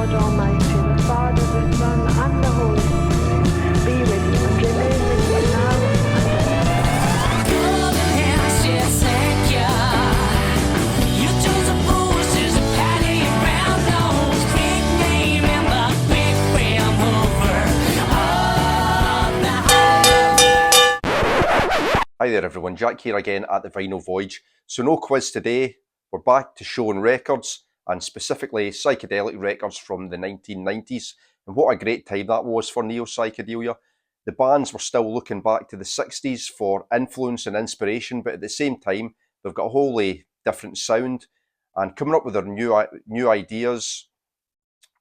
God Almighty, the Father, the Son, and the Holy Spirit, be with you and remain with you now and ever. Hi there everyone, Jack here again at the Vinyl Voyage. So no quiz today, we're back to showing records, and specifically psychedelic records from the 1990s. And what a great time that was for neo-psychedelia. The bands were still looking back to the 60s for influence and inspiration, but at the same time, they've got a wholly different sound and coming up with their new ideas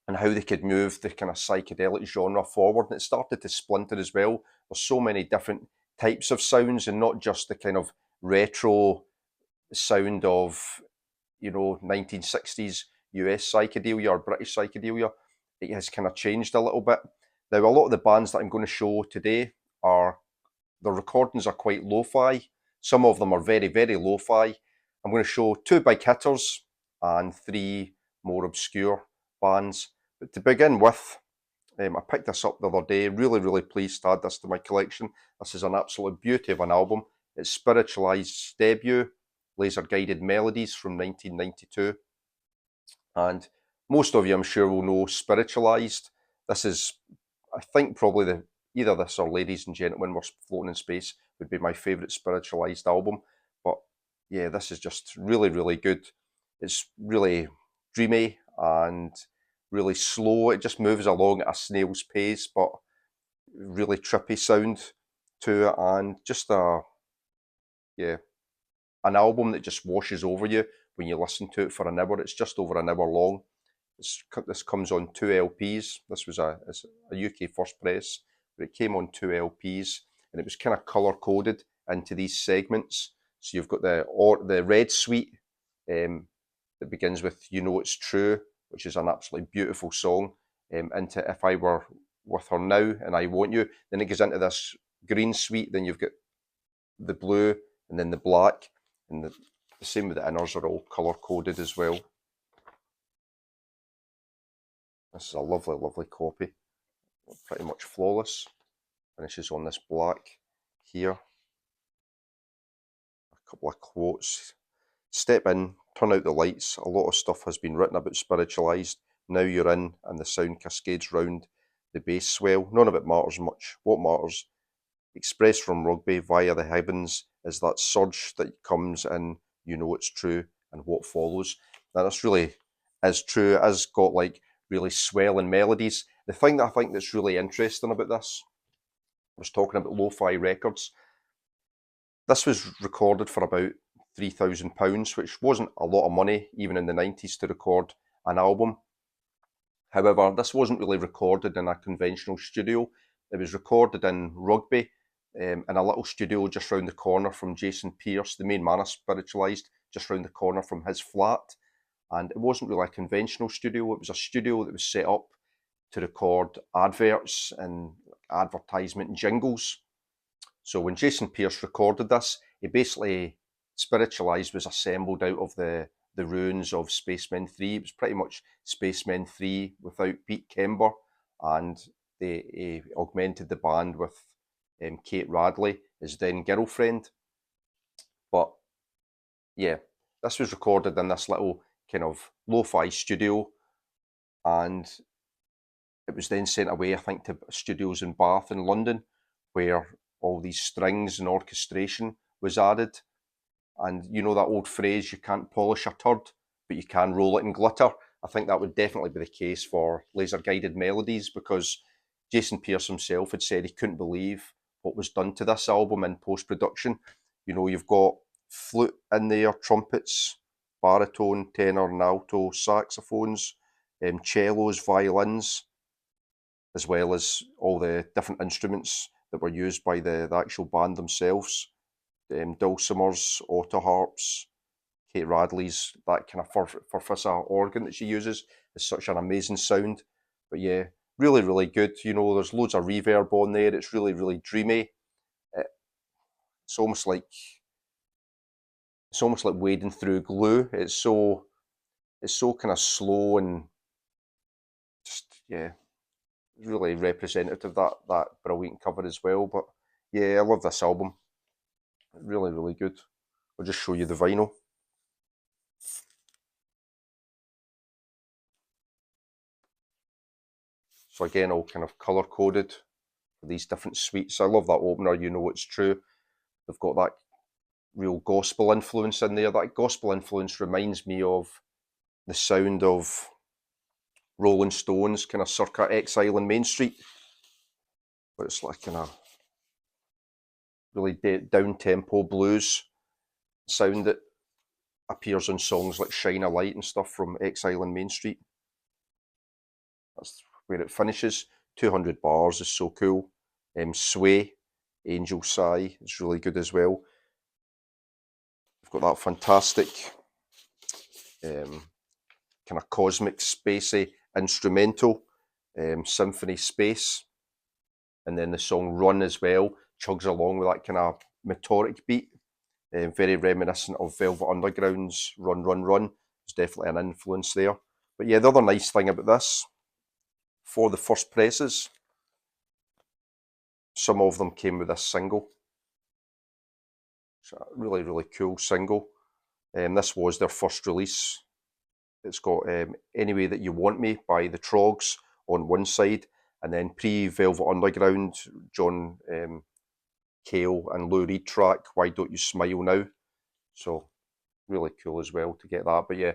and how they could move the kind of psychedelic genre forward. And it started to splinter as well. There's so many different types of sounds and not just the kind of retro sound of, 1960s US psychedelia or British psychedelia. It has kind of changed a little bit. Now, a lot of the bands that I'm going to show today the recordings are quite lo-fi. Some of them are very, very lo-fi. I'm going to show 2 big hitters and 3 more obscure bands. But to begin with, I picked this up the other day, really, really pleased to add this to my collection. This is an absolute beauty of an album. It's Spiritualized's debut, Laser Guided Melodies from 1992. And most of you, I'm sure, will know Spiritualized. This is, I think, probably either this or Ladies and Gentlemen Were Floating in Space would be my favourite Spiritualized album. But yeah, this is just really, really good. It's really dreamy and really slow. It just moves along at a snail's pace, but really trippy sound to it, and just an album that just washes over you when you listen to it for an hour. It's just over an hour long. This comes on 2 LPs. This was a UK first press, but it came on 2 LPs, and it was kind of color coded into these segments. So you've got the Red Suite that begins with "You Know It's True," which is an absolutely beautiful song, into "If I Were With Her Now" and "I Want You." Then it goes into this green suite, then you've got the blue and then the black, and the same with the inners are all colour coded as well. This is a lovely, lovely copy, pretty much flawless. Finishes on this black here. A couple of quotes. "Step in, turn out the lights. A lot of stuff has been written about Spiritualized. Now you're in, and the sound cascades round the bass swell. None of it matters much. What matters, expressed from rugby via the heavens, is that surge that comes in. You know it's true, and what follows." Now, this really is true. It has got like really swelling melodies. The thing that I think that's really interesting about this, I was talking about lo-fi records. This was recorded for about £3,000, which wasn't a lot of money, even in the 90s, to record an album. However, this wasn't really recorded in a conventional studio. It was recorded in Rugby, in a little studio just round the corner from Jason Pierce, the main man of Spiritualized, just round the corner from his flat. And it wasn't really a conventional studio. It was a studio that was set up to record adverts and advertisement jingles. So when Jason Pierce recorded this, he basically, Spiritualized was assembled out of the ruins of Spacemen 3. It was pretty much Spacemen 3 without Pete Kember, and they augmented the band with Kate Radley, his then girlfriend. But yeah, this was recorded in this little kind of lo-fi studio, and it was then sent away, I think, to studios in Bath and London, where all these strings and orchestration was added. And you know that old phrase, you can't polish a turd, but you can roll it in glitter. I think that would definitely be the case for Laser Guided Melodies, because Jason Pierce himself had said he couldn't believe what was done to this album in post-production. You know, you've got flute in there, trumpets, baritone, tenor and alto, saxophones, cellos, violins, as well as all the different instruments that were used by the actual band themselves. Dulcimers, autoharps, Kate Radley's, that kind of farfisa organ that she uses is such an amazing sound. But yeah, really, really good. You know, there's loads of reverb on there. It's really, really dreamy. It's almost like wading through glue. It's so kind of slow and yeah, really representative, that brilliant cover as well. But yeah, I love this album. Really, really good. I'll just show you the vinyl. So again, all kind of colour coded for these different suites. I love that opener, You Know It's True. They've got that real gospel influence in there. That gospel influence reminds me of the sound of Rolling Stones, kind of circa Exile on Main Street. But it's like kind of really down-tempo blues sound that appears on songs like Shine a Light and stuff from Exile on Main Street. That's where it finishes. 200 bars is so cool. Sway, Angel Sigh is really good as well. We've got that fantastic kind of cosmic, spacey instrumental, Symphony Space. And then the song Run as well chugs along with that kind of meteoric beat. Very reminiscent of Velvet Underground's Run, Run, Run. There's definitely an influence there. But yeah, the other nice thing about this, for the first presses, some of them came with this single. It's a really, really cool single. This was their first release. It's got Any Way That You Want Me by the Trogs on one side, and then pre-Velvet Underground, John Cale and Lou Reed track, Why Don't You Smile Now. So really cool as well to get that. But yeah,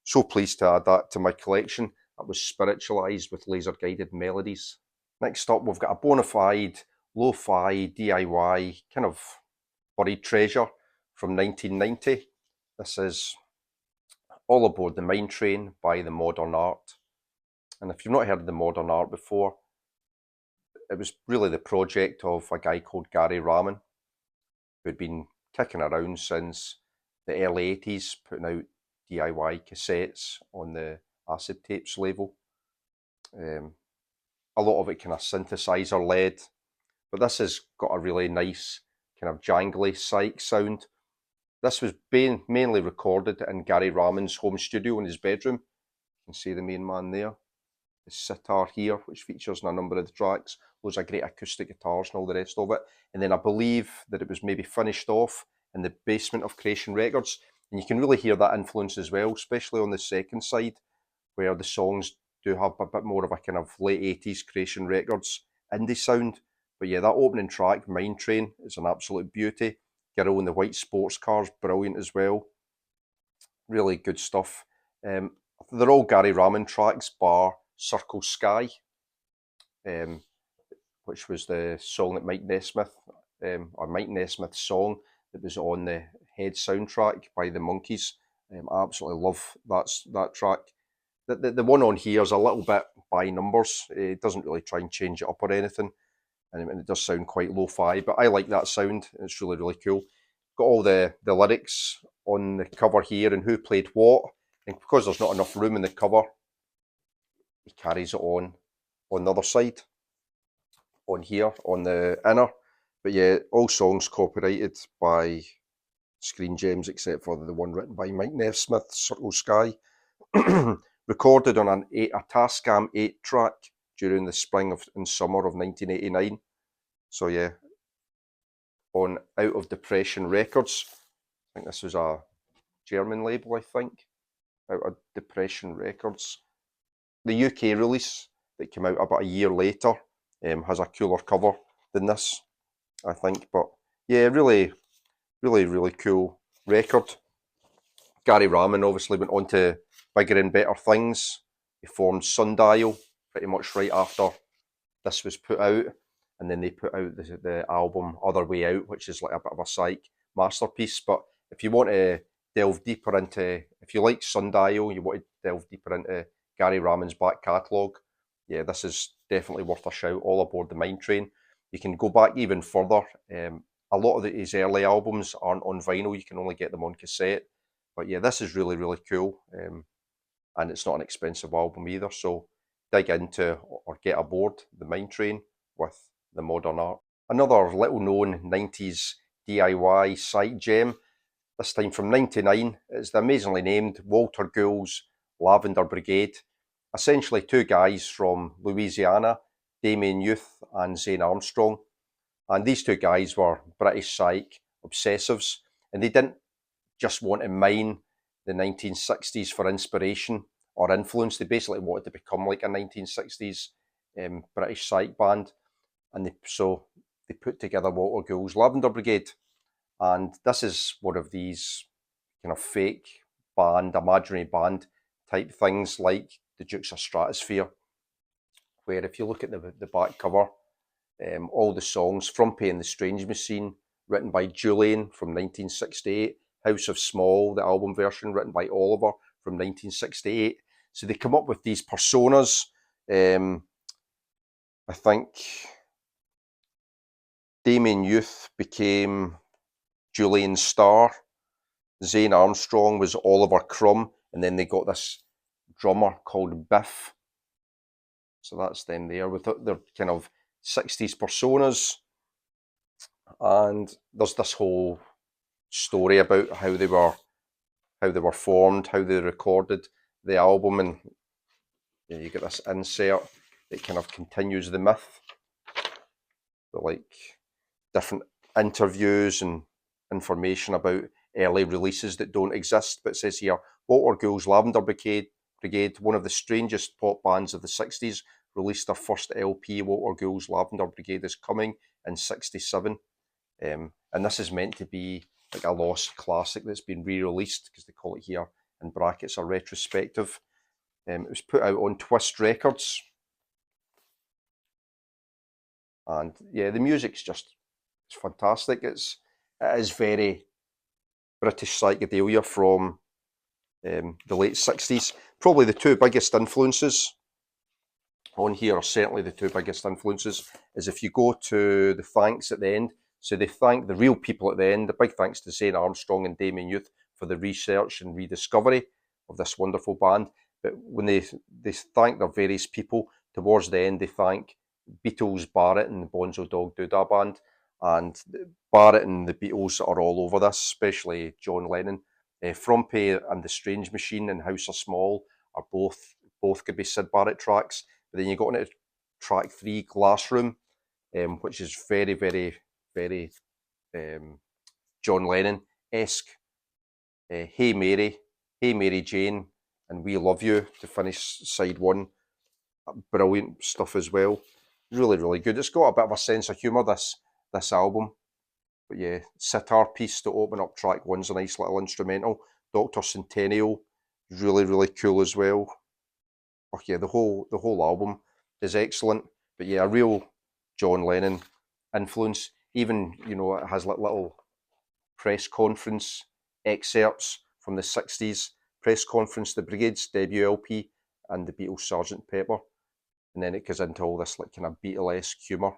so pleased to add that to my collection. That was Spiritualized with Laser Guided Melodies. Next up, we've got a bona fide lo-fi DIY kind of buried treasure from 1990. This is All Aboard the Mine Train by The Modern Art. And if you've not heard of The Modern Art before, it was really the project of a guy called Gary Raman, who'd been kicking around since the early 80s, putting out DIY cassettes on the acid tapes label. A lot of it kind of synthesizer led, but this has got a really nice kind of jangly psych sound. This was mainly recorded in Gary Raman's home studio in his bedroom. You can see the main man there. The sitar here, which features in a number of the tracks. Those are great acoustic guitars and all the rest of it. And then I believe that it was maybe finished off in the basement of Creation Records. And you can really hear that influence as well, especially on the second side, where the songs do have a bit more of a kind of late 80s Creation Records indie sound. But yeah, that opening track, Mine Train, is an absolute beauty. Girl in the White Sports Car's brilliant as well. Really good stuff. They're all Gary Raman tracks, bar Circle Sky, which was the song that Mike Nesmith's song that was on the Head soundtrack by the Monkees. I absolutely love that track. The one on here is a little bit by numbers. It doesn't really try and change it up or anything, and it does sound quite lo-fi, but I like that sound. It's really, really cool. Got all the lyrics on the cover here and who played what, and because there's not enough room in the cover, he carries it on the other side, on here, on the inner. But yeah, all songs copyrighted by Screen Gems except for the one written by Mike Nesmith, Circle Sky. Recorded on a Tascam 8 track during the spring and summer of 1989. So yeah, on Out of Depression Records. I think this was a German label, I think. Out of Depression Records. The UK release that came out about a year later has a cooler cover than this, I think. But yeah, really, really, really cool record. Gary Raman obviously went on to bigger and better things. He formed Sundial pretty much right after this was put out, and then they put out the album Other Way Out, which is like a bit of a psych masterpiece. But if you want to delve deeper into, if you like Sundial, you want to delve deeper into Gary Raman's back catalogue, yeah, this is definitely worth a shout. All Aboard the Mine Train. You can go back even further. A lot of his early albums aren't on vinyl, you can only get them on cassette. But yeah, this is really, really cool. And it's not an expensive album either, so dig into or get aboard the Mine Train with The Modern Art. Another little known 90s DIY side gem, this time from '99, is the amazingly named Walter Ghouls' Lavender Brigade. essentially two guys from Louisiana, Damien Youth and Zane Armstrong. And these two guys were British psych obsessives, and they didn't just want to mine the 1960s for inspiration or influence. They basically wanted to become like a 1960s British psych band. And so they put together Walter Ghouls' Lavender Brigade. And this is one of these kind of fake band, imaginary band type things like the Dukes of Stratosphere, where if you look at the back cover, all the songs, Frumpy and the Strange Machine, written by Julian from 1968, House of Small, the album version, written by Oliver from 1968. So they come up with these personas. I think Damien Youth became Julian Starr, Zane Armstrong was Oliver Crumb, and then they got this drummer called Biff. So that's them there with their kind of 60s personas. And there's this whole story about how they were formed, how they recorded the album, and you get this insert that kind of continues the myth. But like different interviews and information about early releases that don't exist. But it says here, Walter Ghouls' Lavender Brigade, one of the strangest pop bands of the 60s, released their first LP, Walter Ghouls' Lavender Brigade is Coming, in 67. And this is meant to be like a lost classic that's been re-released, because they call it here in brackets a retrospective. It was put out on Twist Records. And yeah, the music's just, it's fantastic. It is very British psychedelia from the late 60s. Probably the two biggest influences on here are certainly the two biggest influences is if you go to the thanks at the end. So they thank the real people at the end. A big thanks to Zane Armstrong and Damien Youth for the research and rediscovery of this wonderful band. But when they thank their various people, towards the end they thank Beatles, Barrett and the Bonzo Dog Doodah Band. And Barrett and the Beatles are all over this, especially John Lennon. Frumpy and the Strange Machine and House of Small are both could be Syd Barrett tracks. But then you got into track 3, Glass Room, which is very, very, very John Lennon-esque. Hey Mary Jane, and We Love You to finish side 1. Brilliant stuff as well. Really, really good. It's got a bit of a sense of humour, this album. But yeah, sitar piece to open up track 1's a nice little instrumental. Dr. Centennial, really, really cool as well. Oh yeah, the whole album is excellent. But yeah, a real John Lennon influence. Even, it has like little press conference excerpts from the 60s. Press conference, the Brigade's debut LP, and the Beatles' Sgt. Pepper. And then it goes into all this like kind of Beatlesque humour.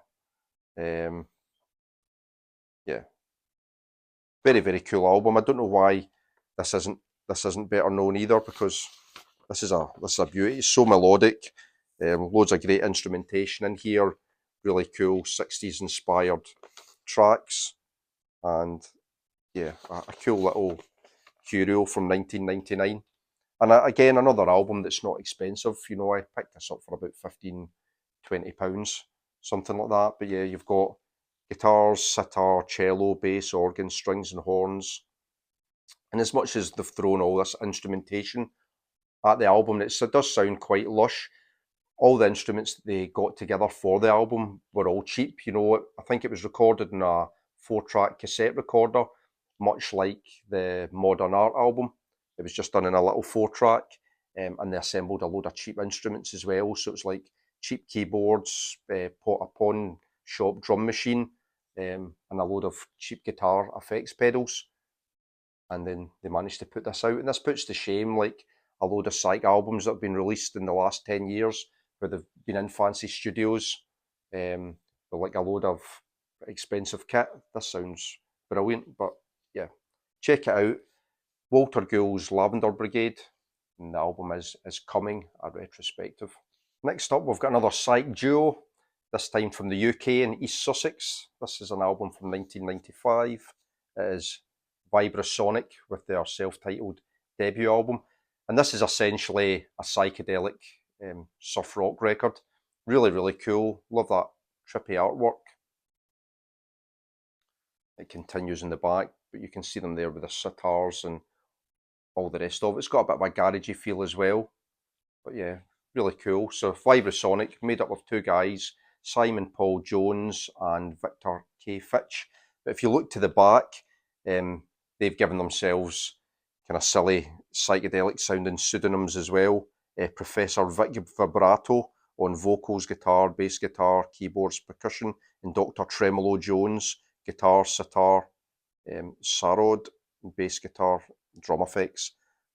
Yeah, very, very cool album. I don't know why this isn't better known either, because this is a beauty. It's so melodic, loads of great instrumentation in here, really cool 60s inspired tracks, and yeah, a cool little curio from 1999. And again, another album that's not expensive. I picked this up for about £15-20, something like that. But yeah, you've got guitars, sitar, cello, bass, organ, strings and horns. And as much as they've thrown all this instrumentation at the album, it does sound quite lush. All the instruments they got together for the album were all cheap. I think it was recorded in a 4-track cassette recorder, much like the Modern Art album. It was just done in a little 4-track, and they assembled a load of cheap instruments as well. So it's like cheap keyboards, a pawn shop drum machine, and a load of cheap guitar effects pedals. And then they managed to put this out, and this puts to shame like a load of psych albums that have been released in the last 10 years where they've been in fancy studios with like a load of expensive kit. This sounds brilliant. But yeah, check it out. Walter Ghouls' Lavender Brigade, and the album is Coming, a retrospective. Next up, we've got another psych duo, this time from the UK in East Sussex. This is an album from 1995. It is Vibra Sonic with their self-titled debut album. And this is essentially a psychedelic surf rock record. Really, really cool. Love that trippy artwork. It continues in the back, but you can see them there with the sitars and all the rest of it. It's got a bit of a garagey feel as well. But yeah, really cool. So Vibra Sonic, made up of two guys, Simon Paul Jones and Victor K. Fitch. But if you look to the back, they've given themselves kind of silly psychedelic sounding pseudonyms as well. Professor Vic Vibrato on vocals, guitar, bass guitar, keyboards, percussion, and Dr. Tremolo Jones, guitar, sitar, sarod, bass guitar, drum effects.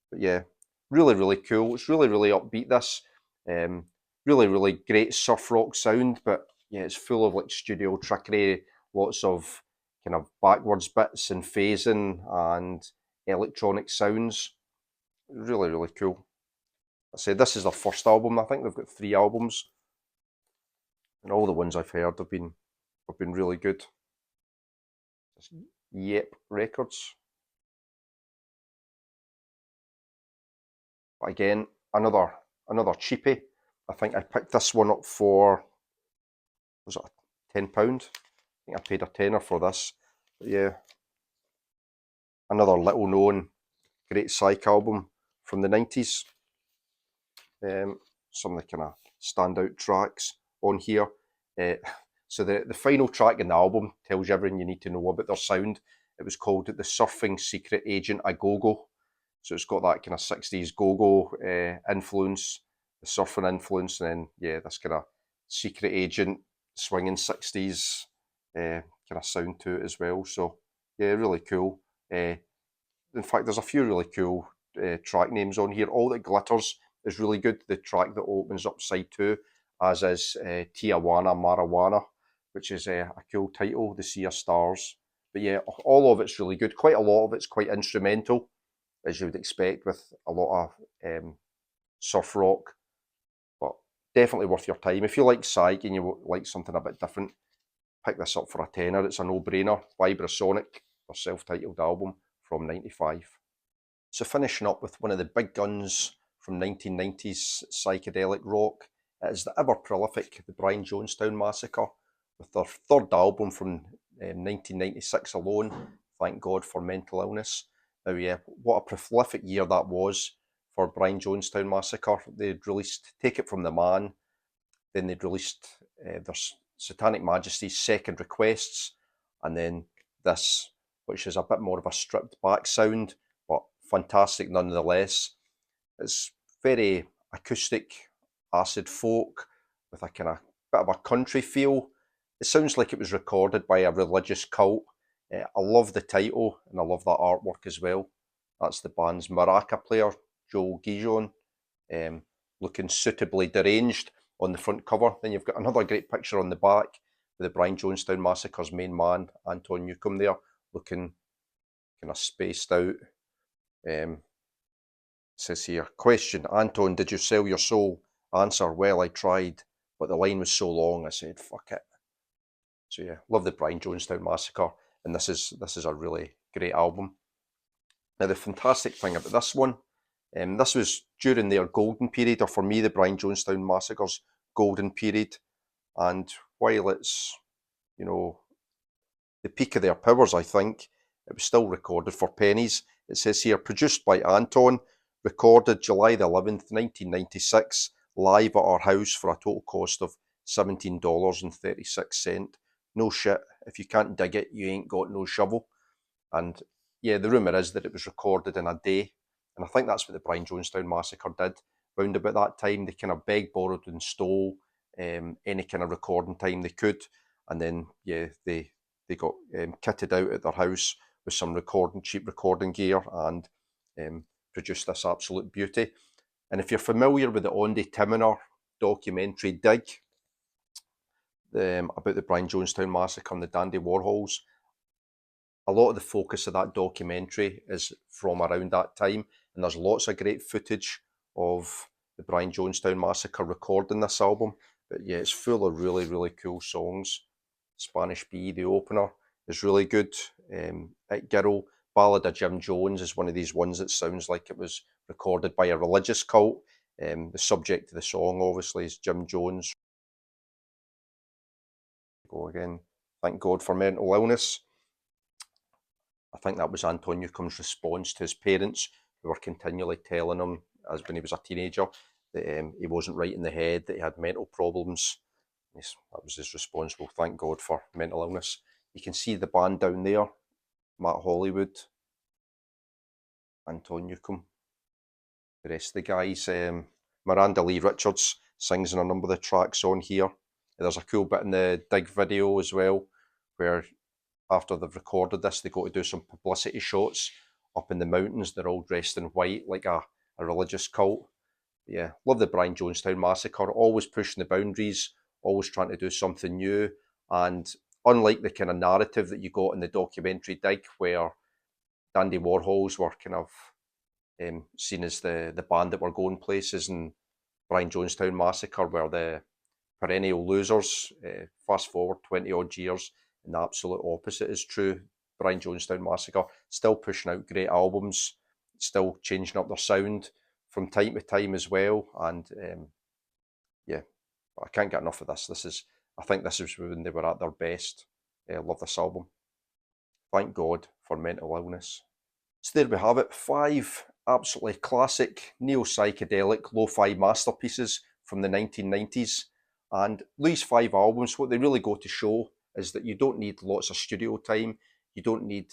But yeah, really, really cool. It's really, really upbeat, this. Really, really great surf rock sound, but yeah, it's full of like studio trickery, lots of kind of backwards bits and phasing and electronic sounds. Really, really cool. I said this is their first album. I think they've got 3 albums, and all the ones I've heard have been really good. Yep Records. But again, another cheapie. I think I picked this one up for, was it £10? I think I paid a tenner for this. But yeah, another little known great psych album from the 90s. Some of the kind of standout tracks on here. So the final track in the album tells you everything you need to know about their sound. It was called The Surfing Secret Agent A Go-Go. So it's got that kind of 60s go-go influence, the surfing influence, and then yeah, this kind of secret agent swinging 60s kind of sound to it as well. So yeah, really cool. In fact, there's a few really cool track names on here. All That Glitters is really good. The track that opens up side 2, as is Tijuana Marijuana, which is a cool title, The Sea of Stars. But yeah, all of it's really good. Quite a lot of it's quite instrumental, as you would expect with a lot of surf rock. But definitely worth your time. If you like psych and you like something a bit different, pick this up for a tenner. It's a no-brainer. Vibra Sonic, their self-titled album from '95. So finishing up with one of the big guns from 1990s psychedelic rock, it is the ever-prolific The Brian Jonestown Massacre, with their 3rd album from 1996 alone, Thank God for Mental Illness. Now yeah, what a prolific year that was for Brian Jonestown Massacre. They'd released Take It From The Man, then they'd released their Satanic Majesty's Second Requests, and then this, which is a bit more of a stripped back sound, but fantastic nonetheless. It's very acoustic, acid folk, with a kind of bit of a country feel. It sounds like it was recorded by a religious cult. I love the title, and I love that artwork as well. That's the band's maraca player, Joel Gijon, looking suitably deranged on the front cover. Then you've got another great picture on the back with the Brian Jonestown Massacre's main man, Anton Newcombe, there, looking kind of spaced out. Says here, question, Anton, did you sell your soul? Answer, well, I tried, but the line was so long, I said, fuck it. So yeah, love the Brian Jonestown Massacre, and this is a really great album. Now the fantastic thing about this one, this was during their golden period, or for me, the Brian Jonestown Massacre's golden period, and while it's, you know, the peak of their powers, I think, it was still recorded for pennies. It says here, produced by Anton, recorded July the 11th, 1996, live at our house for a total cost of $17.36. No shit, if you can't dig it, you ain't got no shovel. And yeah, the rumour is that it was recorded in a day, and I think that's what the Brian Jonestown Massacre did. Round about that time, they kind of begged, borrowed and stole any kind of recording time they could, and then yeah, they got kitted out at their house with some cheap recording gear, and produced this absolute beauty. And if you're familiar with the Ondi Timoner documentary Dig, about the Brian Jonestown Massacre and the Dandy Warhols, a lot of the focus of that documentary is from around that time, and there's lots of great footage of the Brian Jonestown Massacre recording this album. But yeah, it's full of really, really cool songs. Spanish Bee, the opener, is really good. It Girl, Ballad of Jim Jones is one of these ones that sounds like it was recorded by a religious cult. The subject of the song, obviously, is Jim Jones. Go again. Thank God for mental illness. I think that was Anton Newcomb's response to his parents, who were continually telling him, as when he was a teenager, that he wasn't right in the head, that he had mental problems. That was his response. Well, thank God for mental illness. You can see the band down there, Matt Hollywood, Anton Newcomb, the rest of the guys. Miranda Lee Richards sings in a number of the tracks on here. There's a cool bit in the Dig video as well, where after they've recorded this, they go to do some publicity shots up in the mountains. They're all dressed in white, like a religious cult. Yeah, love the Brian Jonestown Massacre, always pushing the boundaries, always trying to do something new. And unlike the kind of narrative that you got in the documentary Dig, where Dandy Warhols were kind of seen as the band that were going places, and Brian Jonestown Massacre were the perennial losers. Fast forward 20 odd years, and the absolute opposite is true. Brian Jonestown Massacre still pushing out great albums, still changing up their sound from time to time as well. And yeah, I can't get enough of this. I think this is when they were at their best. Love this album. Thank God for mental illness. So there we have it, 5 absolutely classic neo-psychedelic lo-fi masterpieces from the 1990s. And these 5 albums, what they really go to show is that you don't need lots of studio time, you don't need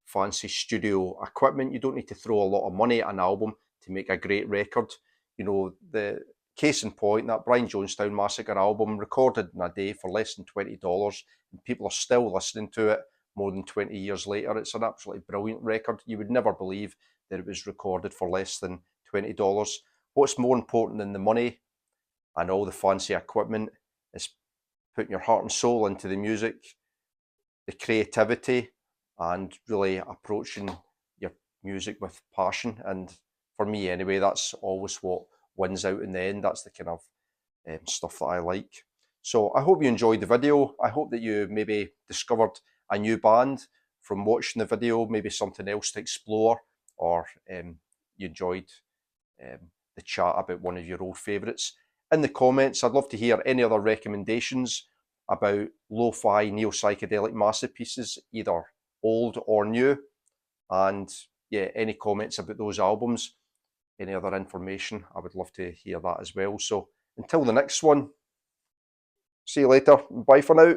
fancy studio equipment, you don't need to throw a lot of money at an album to make a great record. You know, the case in point, that Brian Jonestown Massacre album, recorded in a day for less than $20, and people are still listening to it more than 20 years later. It's an absolutely brilliant record. You would never believe that it was recorded for less than $20. What's more important than the money and all the fancy equipment is putting your heart and soul into the music, the creativity, and really approaching your music with passion. And for me anyway, that's always what wins out in the end. That's the kind of stuff that I like. So I hope you enjoyed the video. I hope that you maybe discovered a new band from watching the video, maybe something else to explore, or you enjoyed the chat about one of your old favourites. In the comments, I'd love to hear any other recommendations about lo-fi neo-psychedelic masterpieces, either old or new. And yeah, any comments about those albums, any other information, I would love to hear that as well. So until the next one, see you later. Bye for now.